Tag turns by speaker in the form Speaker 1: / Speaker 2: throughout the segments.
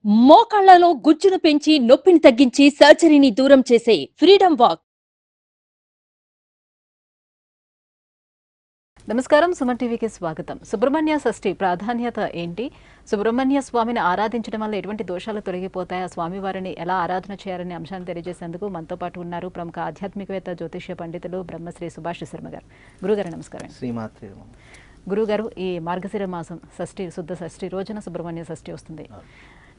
Speaker 1: మోకాళ్లలో గుజ్జును పెంచి నొప్పిని తగ్గించి సర్జరీని దూరం చేసే ఫ్రీడమ్ వాక్.
Speaker 2: నమస్కారం, సుమన్ టీవీకి స్వాగతం. సుబ్రహ్మణ్య షష్ఠి ప్రాధాన్యత ఏంటి? సుబ్రహ్మణ్య స్వామిని ఆరాధించడం వల్ల ఎటువంటి దోషాలు తొలగిపోతాయి? ఆ స్వామివారిని ఎలా ఆరాధన చేయాలనే అంశాన్ని తెలియజేసేందుకు మనతో పాటు ఉన్నారు ప్రముఖ ఆధ్యాత్మికవేత్త, జ్యోతిష్య పండితులు బ్రహ్మశ్రీ సుభాష్ శర్మ గారు. గురుగారు నమస్కారం.
Speaker 3: శ్రీమాత్రే.
Speaker 2: గురుగారు, ఈ మార్గశిర మాసం షష్ఠి, శుద్ధ షష్ఠి రోజున సుబ్రహ్మణ్య షష్ఠి వస్తుంది.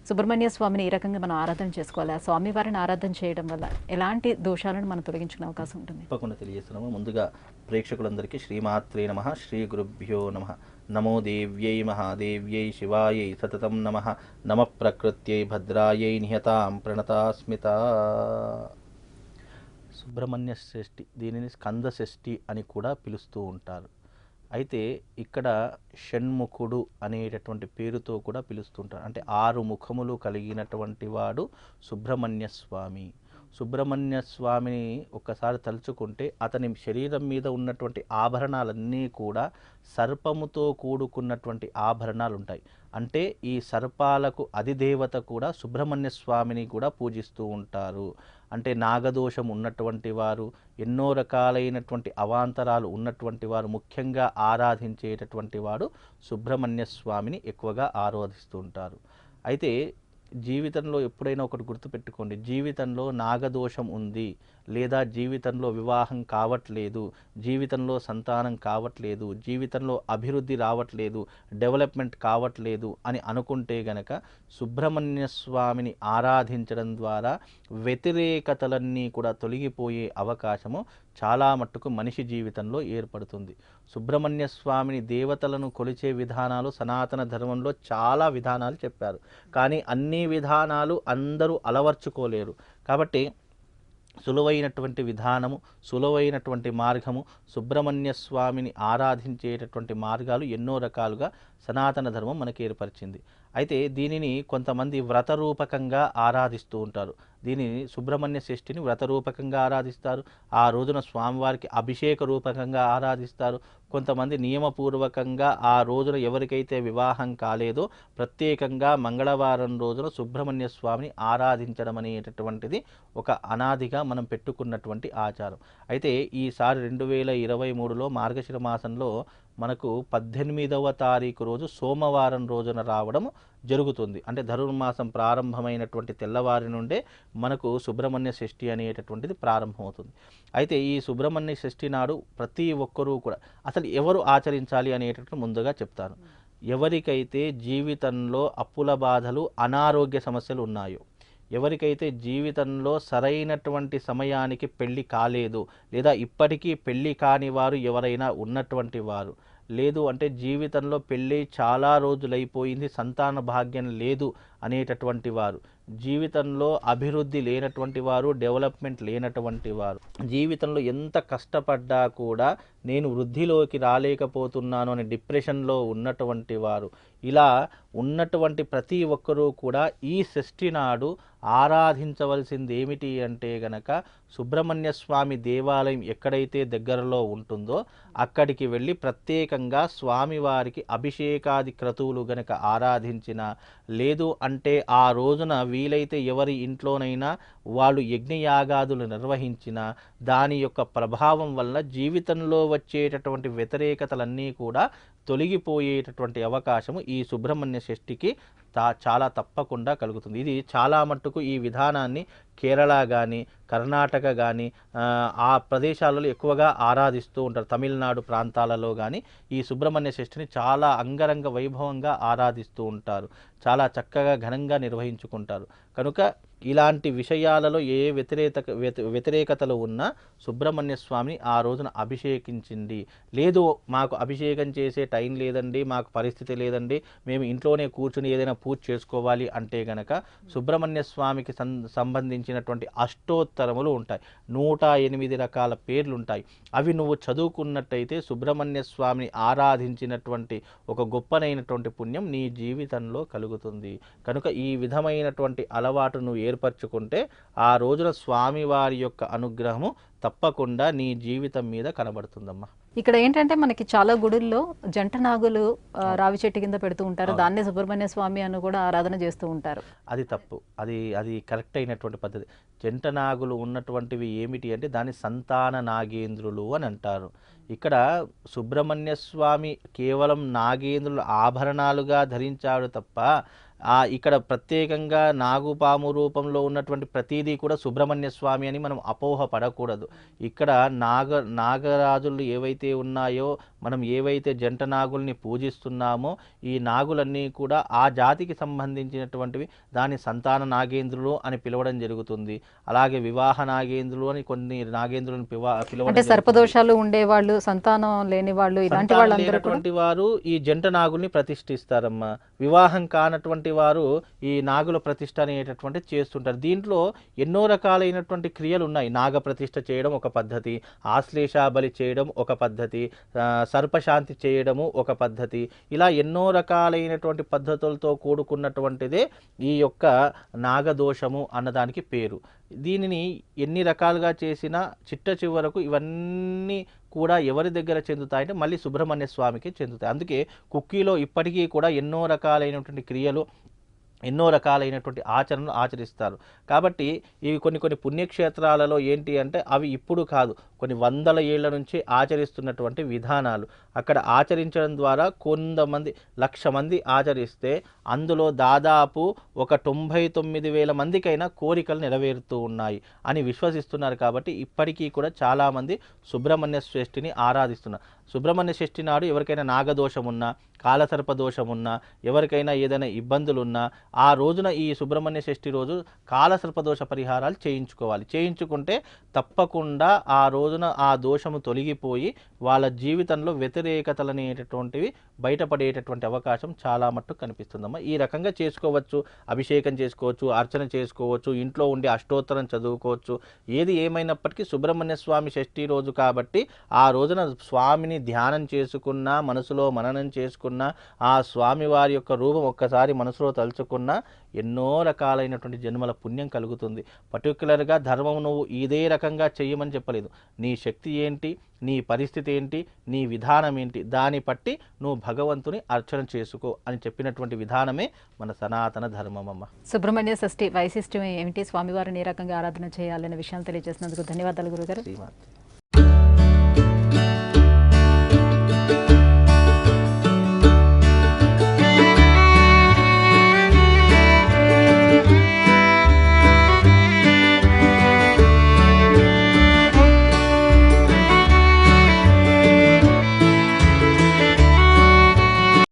Speaker 2: సుబ్రహ్మణ్య స్వామిని ఈ రకంగా మనం ఆరాధన చేసుకోవాలి. ఆ స్వామివారిని ఆరాధన చేయడం వల్ల ఎలాంటి దోషాలను మనం తొలగించుకునే అవకాశం ఉంటుంది?
Speaker 3: తప్పకుండా తెలియజేస్తున్నాము. ముందుగా ప్రేక్షకులందరికీ శ్రీమాత్రే నమః, శ్రీ గురుభ్యో నమః. నమో దేవ్యై మహాదేవ్యై శివాయై సతతం నమః. నమ ప్రకృత్యై భద్రాయై నిహతాం ప్రణతాస్మిత. సుబ్రహ్మణ్య షష్ఠి, దీనిని స్కంద షష్ఠి అని కూడా పిలుస్తూ ఉంటారు. అయితే ఇక్కడ షణ్ముఖుడు అనేటటువంటి పేరుతో కూడా పిలుస్తుంటారు. అంటే 6 ముఖములు కలిగినటువంటి వాడు సుబ్రహ్మణ్య స్వామి. సుబ్రహ్మణ్య స్వామిని ఒక్కసారి తలుచుకుంటే అతని శరీరం మీద ఉన్నటువంటి ఆభరణాలన్నీ కూడా సర్పముతో కూడుకున్నటువంటి ఆభరణాలు ఉంటాయి. అంటే ఈ సర్పాలకు అధిదేవత కూడా సుబ్రహ్మణ్య స్వామిని కూడా పూజిస్తూ ఉంటారు. అంటే నాగదోషం ఉన్నటువంటి వారు, ఎన్నో రకాలైనటువంటి అవాంతరాలు ఉన్నటువంటి వారు ముఖ్యంగా ఆరాధించేటటువంటి వాడు సుబ్రహ్మణ్య స్వామిని ఎక్కువగా ఆరాధిస్తూ ఉంటారు. అయితే జీవితంలో ఎప్పుడైనా ఒకటి గుర్తుపెట్టుకోండి, జీవితంలో నాగదోషం ఉంది, లేదా జీవితంలో వివాహం కావట్లేదు, జీవితంలో సంతానం కావట్లేదు, జీవితంలో అభివృద్ధి రావట్లేదు, డెవలప్మెంట్ కావట్లేదు అని అనుకుంటే గనక సుబ్రహ్మణ్య స్వామిని ఆరాధించడం ద్వారా వ్యతిరేకతలన్నీ కూడా తొలగిపోయే అవకాశము చాలా మట్టుకు మనిషి జీవితంలో ఏర్పడుతుంది. సుబ్రహ్మణ్య స్వామిని దేవతలను కొలిచే విధానాలు సనాతన ధర్మంలో చాలా విధానాలు చెప్పారు. కానీ అన్ని విధానాలు అందరూ అలవర్చుకోలేరు. కాబట్టి సులువైనటువంటి విధానము, సులువైనటువంటి మార్గము, సుబ్రహ్మణ్య స్వామిని ఆరాధించేటటువంటి మార్గాలు ఎన్నో రకాలుగా సనాతన ధర్మం మనకి ఏర్పరిచింది. అయితే దీనిని కొంతమంది వ్రతరూపకంగా ఆరాధిస్తూ ఉంటారు. దీనిని సుబ్రహ్మణ్య షష్ఠిని వ్రతరూపకంగా ఆరాధిస్తారు. ఆ రోజున స్వామివారికి అభిషేక రూపకంగా ఆరాధిస్తారు. కొంతమంది నియమపూర్వకంగా ఆ రోజున ఎవరికైతే వివాహం కాలేదో ప్రత్యేకంగా మంగళవారం రోజున సుబ్రహ్మణ్య స్వామిని ఆరాధించడం అనేటటువంటిది ఒక అనాదిగా మనం పెట్టుకున్నటువంటి ఆచారం. అయితే ఈసారి 2023లో మార్గశిర మాసంలో మనకు 18వ తారీఖు రోజు సోమవారం రోజున రావడం జరుగుతుంది. అంటే ధనుర్మాసం ప్రారంభమైనటువంటి తెల్లవారి నుండే మనకు సుబ్రహ్మణ్య షష్ఠి అనేటటువంటిది ప్రారంభమవుతుంది. అయితే ఈ సుబ్రహ్మణ్య షష్ఠి నాడు ప్రతి ఒక్కరూ కూడా అసలు ఎవరు ఆచరించాలి అనేటటువంటి ముందుగా చెప్తాను. ఎవరికైతే జీవితంలో అప్పుల బాధలు, అనారోగ్య సమస్యలు ఉన్నాయో, ఎవరికైతే జీవితంలో సరైనటువంటి సమయానికి పెళ్లి కాలేదు, లేదా ఇప్పటికీ పెళ్లి కాని వారు ఎవరైనా ఉన్నటువంటి వారు, లేదు అంటే జీవితంలో పెళ్ళి చాలా రోజులైపోయింది, సంతాన భాగ్యం లేదు అనేటటువంటి వారు, జీవితంలో అభివృద్ధి లేనటువంటి వారు, డెవలప్మెంట్ లేనటువంటి వారు, జీవితంలో ఎంత కష్టపడ్డా కూడా నేను వృద్ధిలోకి రాలేకపోతున్నాను అని డిప్రెషన్లో ఉన్నటువంటి వారు, ఇలా ఉన్నటువంటి ప్రతి ఒక్కరూ కూడా ఈ షష్ఠి నాడు ఆరాధించవలసింది ఏమిటి అంటే గనక సుబ్రహ్మణ్య స్వామి దేవాలయం ఎక్కడైతే దగ్గరలో ఉంటుందో అక్కడికి వెళ్ళి ప్రత్యేకంగా స్వామివారికి అభిషేకాది క్రతువులు గనక ఆరాధించిన, లేదు అంటే ఆ రోజున వీలైతే ఎవరి ఇంట్లోనైనా వాళ్ళు యజ్ఞయాగాదులు నిర్వహించిన, దాని యొక్క ప్రభావం వల్ల జీవితంలో వచ్చేటటువంటి వ్యతిరేకతలన్నీ కూడా తొలగిపోయేటటువంటి అవకాశము ఈ సుబ్రహ్మణ్య షష్ఠికి చాలా తప్పకుండా కలుగుతుంది. ఇది చాలా మట్టుకు ఈ విధానాన్ని కేరళ కానీ, కర్ణాటక కానీ ఆ ప్రదేశాలలో ఎక్కువగా ఆరాధిస్తూ ఉంటారు. తమిళనాడు ప్రాంతాలలో కానీ ఈ సుబ్రహ్మణ్య షష్ఠిని చాలా అంగరంగ వైభవంగా ఆరాధిస్తూ ఉంటారు. చాలా చక్కగా ఘనంగా నిర్వహించుకుంటారు. కనుక ఇలాంటి విషయాలలో ఏ వ్యతిరేకతలు ఉన్నా సుబ్రహ్మణ్య స్వామిని ఆ రోజున అభిషేకించింది. లేదు మాకు అభిషేకం చేసే టైం లేదండి, మాకు పరిస్థితి లేదండి, మేము ఇంట్లోనే కూర్చుని ఏదైనా పూజ చేసుకోవాలి అంటే గనక సుబ్రహ్మణ్య స్వామికి సంబంధించినటువంటి అష్టోత్తరములు ఉంటాయి. 108 రకాల పేర్లు ఉంటాయి. అవి నువ్వు చదువుకున్నట్టయితే సుబ్రహ్మణ్య స్వామిని ఆరాధించినటువంటి ఒక గొప్పనైనటువంటి పుణ్యం నీ జీవితంలో కలుగుతుంది. కనుక ఈ విధమైనటువంటి అలవాటు నువ్వు ఏర్పరచుకుంటే ఆ రోజున స్వామివారి యొక్క అనుగ్రహము తప్పకుండా నీ జీవితం మీద కనబడుతుందమ్మా.
Speaker 2: ఇక్కడ ఏంటంటే మనకి చాలా గుడుల్లో జంట నాగులు రావి చెట్టు కింద పెడుతూ ఉంటారు, దాన్నే సుబ్రహ్మణ్య స్వామి అని కూడా ఆరాధన చేస్తూ ఉంటారు.
Speaker 3: అది తప్పు. అది కరెక్ట్ అయినటువంటి పద్ధతి. జంట నాగులు ఉన్నటువంటివి ఏమిటి అంటే దాన్ని సంతాన నాగేంద్రులు అని అంటారు. ఇక్కడ సుబ్రహ్మణ్య స్వామి కేవలం నాగేంద్రులు ఆభరణాలుగా ధరించాడు తప్ప ఇక్కడ ప్రత్యేకంగా నాగుపాము రూపంలో ఉన్నటువంటి ప్రతిదీ కూడా సుబ్రహ్మణ్య స్వామి అని మనం అపోహ పడకూడదు. ఇక్కడ నాగరాజులు ఏవైతే ఉన్నాయో, మనం ఏవైతే జంట నాగుల్ని పూజిస్తున్నామో ఈ నాగులన్నీ కూడా ఆ జాతికి సంబంధించినటువంటివి. దాని సంతాన నాగేంద్రులు అని పిలవడం జరుగుతుంది. అలాగే వివాహ నాగేంద్రులు అని కొన్ని నాగేంద్రులను పిలవడం.
Speaker 2: అంటే సర్పదోషాలు ఉండేవాళ్ళు, సంతానం లేని వాళ్ళు, ఇలాంటి వాళ్ళందరూ
Speaker 3: వారు ఈ జంట నాగుల్ని ప్రతిష్ఠిస్తారమ్మా. వివాహం కానటువంటి వారు ఈ నాగుల ప్రతిష్ఠ అనేటటువంటి చేస్తుంటారు. దీంట్లో ఎన్నో రకాలైనటువంటి క్రియలు ఉన్నాయి. నాగ ప్రతిష్ఠ చేయడం ఒక పద్ధతి, ఆశ్లేష బలి చేయడం ఒక పద్ధతి, సర్పశాంతి చేయడము ఒక పద్ధతి. ఇలా ఎన్నో రకాలైనటువంటి పద్ధతులతో కూడుకున్నటువంటిదే ఈ యొక్క నాగదోషము అన్నదానికి పేరు. దీనిని ఎన్ని రకాలుగా చేసినా చిట్ట చివరకు ఇవన్నీ కూడా ఎవరి దగ్గర చెందుతాయంటే మళ్ళీ సుబ్రహ్మణ్య స్వామికి చెందుతాయి. అందుకే కుక్కీలో ఇప్పటికీ కూడా ఎన్నో రకాలైనటువంటి క్రియలు, ఎన్నో రకాలైనటువంటి ఆచరణలు ఆచరిస్తారు. కాబట్టి ఇవి కొన్ని పుణ్యక్షేత్రాలలో ఏంటి అంటే అవి ఇప్పుడు కాదు, కొన్ని వందల ఏళ్ల నుంచి ఆచరిస్తున్నటువంటి విధానాలు. అక్కడ ఆచరించడం ద్వారా కొంతమంది 1,00,000 మంది ఆచరిస్తే అందులో దాదాపు ఒక 99,000 మందికైనా కోరికలు నెరవేరుతూ ఉన్నాయి అని విశ్వసిస్తున్నారు. కాబట్టి ఇప్పటికీ కూడా చాలామంది సుబ్రహ్మణ్య షష్ఠిని ఆరాధిస్తున్నారు. సుబ్రహ్మణ్య షష్ఠి నాడు ఎవరికైనా నాగదోషం ఉన్నా, కాలసర్ప దోషం ఉన్నా, ఎవరికైనా ఏదైనా ఇబ్బందులున్నా ఆ రోజున ఈ సుబ్రహ్మణ్య షష్ఠి రోజు కాలసర్పదోష పరిహారాలు చేయించుకోవాలి. చేయించుకుంటే తప్పకుండా ఆ రోజున ఆ దోషము తొలగిపోయి వాళ్ళ జీవితంలో వ్యతిరేకతలు అనేటటువంటివి బయటపడేటటువంటి అవకాశం చాలా మట్టుకు కనిపిస్తుందమ్మా. ఈ రకంగా చేసుకోవచ్చు. అభిషేకం చేసుకోవచ్చు, అర్చన చేసుకోవచ్చు, ఇంట్లో ఉండి అష్టోత్తరం చదువుకోవచ్చు. ఏది ఏమైనప్పటికీ సుబ్రహ్మణ్య స్వామి షష్ఠి రోజు కాబట్టి ఆ రోజున స్వామిని ధ్యానం చేసుకున్నా, మనసులో మననం చేసుకున్నా, ఆ స్వామి వారి యొక్క రూపం ఒక్కసారి మనసులో తలుచుకున్నా ఎన్నో రకాలైనటువంటి జన్మల పుణ్యం కలుగుతుంది. పర్టికులర్గా ధర్మం నువ్వు ఇదే రకంగా చెయ్యమని చెప్పలేదు. నీ శక్తి ఏంటి, నీ పరిస్థితి ఏంటి, నీ విధానం ఏంటి, దాన్ని బట్టి నువ్వు భగవంతుని అర్చన చేసుకో అని చెప్పినటువంటి విధానమే మన సనాతన ధర్మమమ్మ.
Speaker 2: సుబ్రహ్మణ్య షష్ఠి వైశిష్ట్యం ఏమిటి, స్వామివారిని ఏ రకంగా ఆరాధన చేయాలనే విషయాలు తెలియజేసినందుకు ధన్యవాదాలు గురుగారు.
Speaker 3: శ్రీమాత.